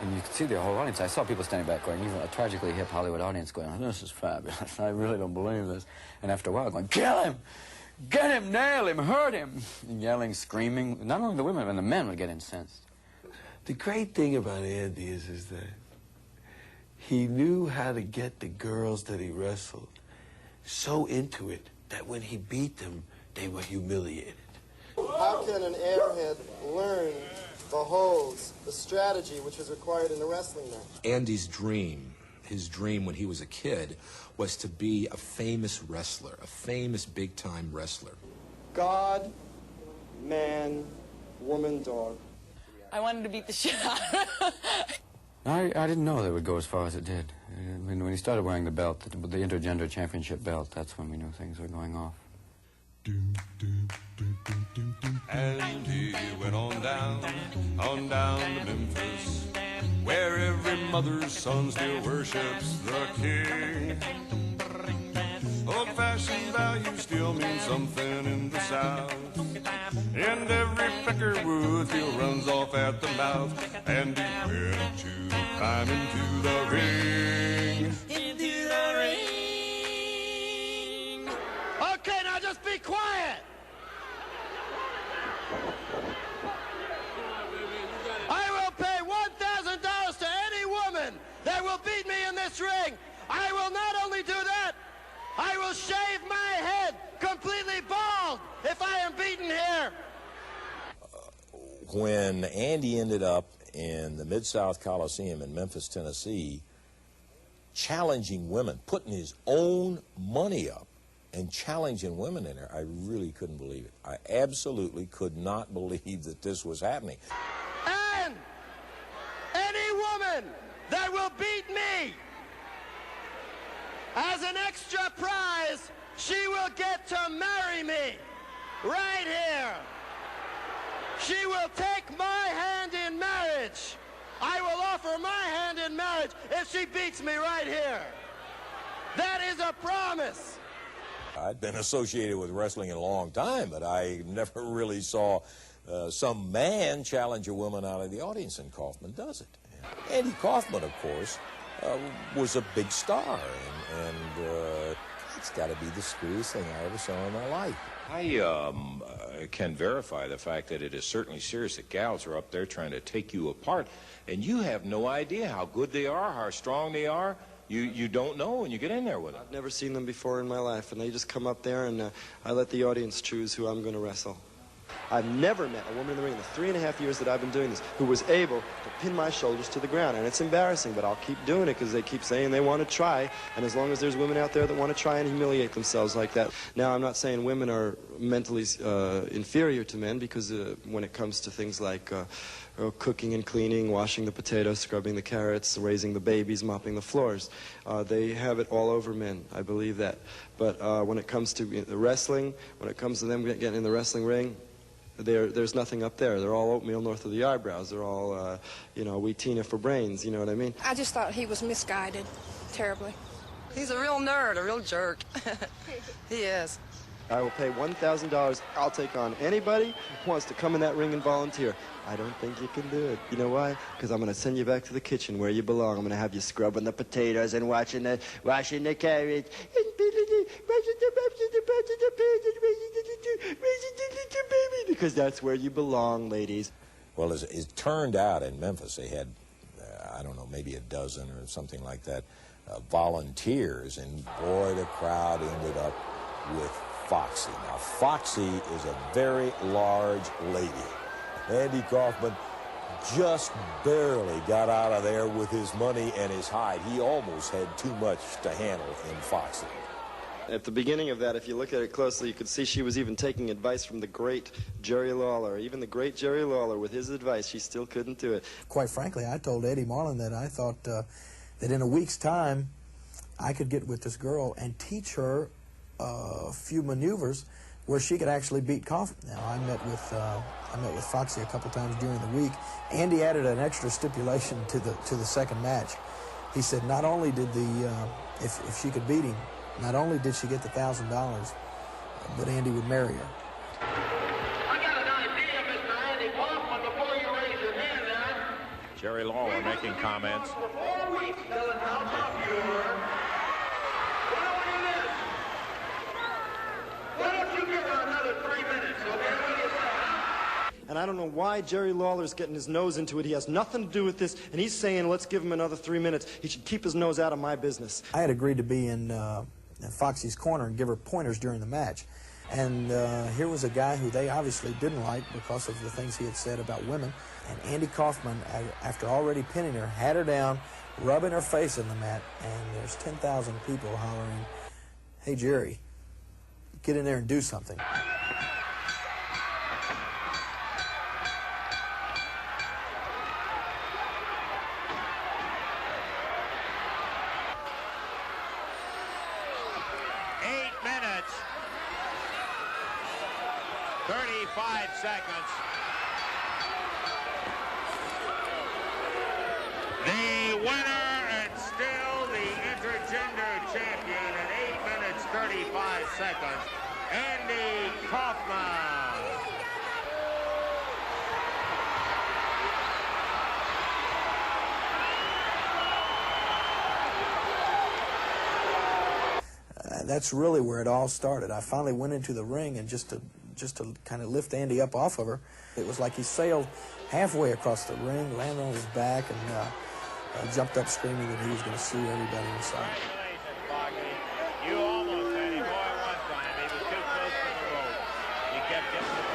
And you could see the whole audience. I saw people standing back going, even a tragically hip Hollywood audience going, oh, this is fabulous. I really don't believe this. And after a while, going, kill him! Get him, nail him, hurt him! And yelling, screaming. Not only the women, but the men would get incensed. The great thing about Andy is that he knew how to get the girls that he wrestled so into it that when he beat them, they were humiliated. How can an airhead learn the holds, the strategy which was required in the wrestling match? Andy's dream, his dream when he was a kid, was to be a famous wrestler, a famous big-time wrestler. God, man, woman, dog. I wanted to beat the shit out of him. I didn't know that it would go as far as it did. When he started wearing the belt, the intergender championship belt, that's when we knew things were going off. And he went on down to Memphis, where every mother's son still worships the king. Old-fashioned values still mean something in the South, and every Peckerwood still runs off at the mouth. And he went to climb into the ring. Into the ring. Okay, now just be quiet! I will pay $1,000 to any woman that will beat me in this ring. I will not only do that, I will shave my head completely bald if I am beaten here. When Andy ended up in the Mid-South Coliseum in Memphis, Tennessee, challenging women, putting his own money up and challenging women in there, I really couldn't believe it. I absolutely could not believe that this was happening. And any woman that will beat me, as an extra prize, she will get to marry me right here. She will take my hand in marriage. I will offer my hand in marriage if she beats me right here. That is a promise. I'd been associated with wrestling in a long time, but I never really saw some man challenge a woman out of the audience, and Kaufman does it. Andy Kaufman, of course, was a big star, and it's got to be the screwiest thing I ever saw in my life. I can verify the fact that it is certainly serious that gals are up there trying to take you apart, and you have no idea how good they are, how strong they are. You don't know when you get in there with them. I've never seen them before in my life, and they just come up there, and I let the audience choose who I'm going to wrestle. I've never met a woman in the ring in the 3.5 years that I've been doing this who was able to pin my shoulders to the ground. And it's embarrassing, but I'll keep doing it because they keep saying they want to try. And as long as there's women out there that want to try and humiliate themselves like that. Now, I'm not saying women are mentally inferior to men, because when it comes to things like cooking and cleaning, washing the potatoes, scrubbing the carrots, raising the babies, mopping the floors, they have it all over men. I believe that. But when it comes to wrestling, when it comes to them getting in the wrestling ring, there's nothing up there. They're all oatmeal north of the eyebrows. They're all, you know, we Tina for brains, you know what I mean? I just thought he was misguided terribly. He's a real nerd, a real jerk. He is. I will pay $1,000. I'll take on anybody who wants to come in that ring and volunteer. I don't think you can do it. You know why? Because I'm going to send you back to the kitchen where you belong. I'm going to have you scrubbing the potatoes and washing the carrots. Because that's where you belong, ladies. Well, as it turned out in Memphis, they had, I don't know, maybe a dozen or something like that, volunteers, and boy, the crowd ended up with Foxy. Now, Foxy is a very large lady. Andy Kaufman just barely got out of there with his money and his hide. He almost had too much to handle in Foxy. At the beginning of that, if you look at it closely, you could see she was even taking advice from the great Jerry Lawler. Even the great Jerry Lawler, with his advice, she still couldn't do it. Quite frankly, I told Eddie Marlin that I thought that in a week's time, I could get with this girl and teach her a few maneuvers where she could actually beat Kaufman. Now, I met with Foxy a couple times during the week. Andy added an extra stipulation to the second match. He said not only did if she could beat him, not only did she get the $1,000, but Andy would marry her. I got an idea, Mr. Andy Kaufman, before you raise your hand now. Jerry Lawler making comments. And I don't know why Jerry Lawler's getting his nose into it. He has nothing to do with this, and he's saying, let's give him another 3 minutes. He should keep his nose out of my business. I had agreed to be in Foxy's corner and give her pointers during the match. And here was a guy who they obviously didn't like because of the things he had said about women. And Andy Kaufman, after already pinning her, had her down, rubbing her face in the mat, and there's 10,000 people hollering, "Hey, Jerry, get in there and do something." Minutes, 35 seconds. The winner and still the intergender champion in 8 minutes, 35 seconds, Andy Kaufman. That's really where it all started. I finally went into the ring, and just to kind of lift Andy up off of her, it was like he sailed halfway across the ring, landed on his back, and jumped up screaming that he was going to sue everybody inside. Congratulations, Foxy. You almost had him going one time. He was too close to the rope. He kept getting the ball.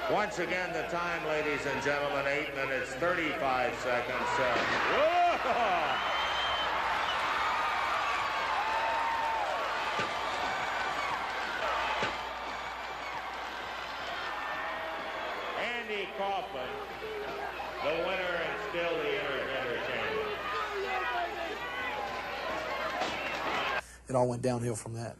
Once again, the time, ladies and gentlemen, 8 minutes, 35 seconds. Andy Kaufman, the winner and still the intergender champion. It all went downhill from that.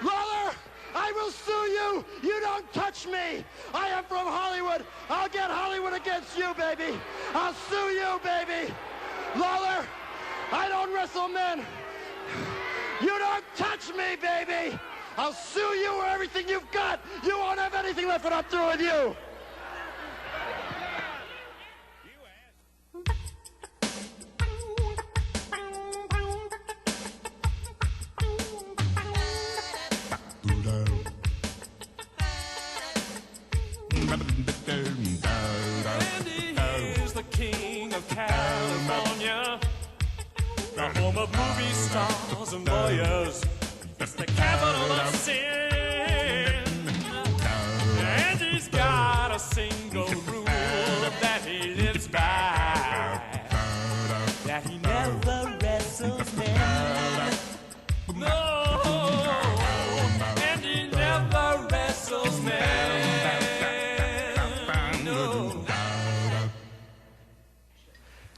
Lawler, I will sue you. You don't touch me. I am from Hollywood. I'll get Hollywood against you, baby. I'll sue you, baby. Lawler, I don't wrestle men. You don't touch me, baby. I'll sue you or everything you've got. You won't have anything left when I'm through with you. Andy is the king of California, the home of movie stars and lawyers. It's the capital of sin. Andy's got a single rule that he lives by, that he never wrestles men. No, Andy never wrestles men.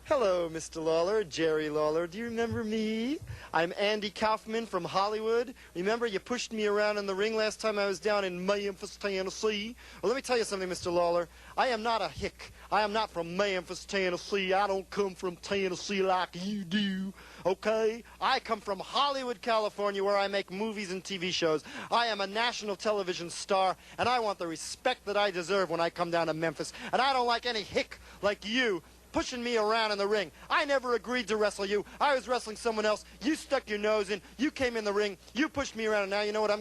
Hello, Mr. Lawler, Jerry Lawler. Do you remember me? I'm Andy Kaufman from Hollywood. Remember, you pushed me around in the ring last time I was down in Memphis, Tennessee? Well, let me tell you something, Mr. Lawler. I am not a hick. I am not from Memphis, Tennessee. I don't come from Tennessee like you do, okay? I come from Hollywood, California, where I make movies and TV shows. I am a national television star, and I want the respect that I deserve when I come down to Memphis. And I don't like any hick like you pushing me around in the ring. I never agreed to wrestle you. I was wrestling someone else. You stuck your nose in. You came in the ring. You pushed me around, and now you know what I'm